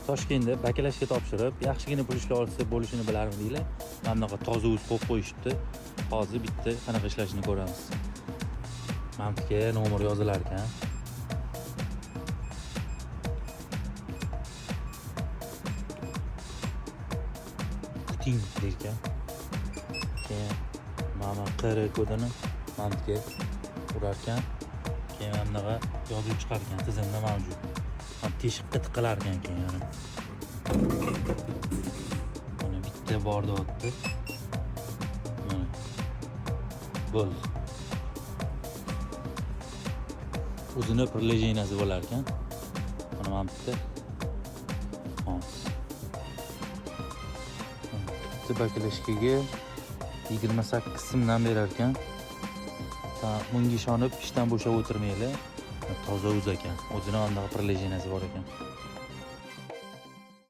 Toshkentda bakalashga topshirib, yaxshigina pul ishlay olsa bo'lishini bilarmidinglar? Mana bunaqa toza o'z qo'yib qo'yishibdi. Hozir bitta qanaqa ishlashini ko'ramiz. Mana buga nomer yozilar ekan. Kuting deykan. Keyin mana QR kodini mana buga urar ekan. Keyin mana bunaqa yozuv chiqar ekan, tizimda mavjud. Teshikqa tiqilar ekan keyin yana. Mana bitta bor deyapti. Mana. Bo'ldi. O'zini prilejeniyasi bo'lar ekan. Mana bitta. Hop. Bitta bakalashkaga 28 so'mdan berar ekan. Bunga ishonib ishdan bo'shab o'tirmanglar. Toza o'z ekan. O'zini andaqa prilejeniyasi bor ekan.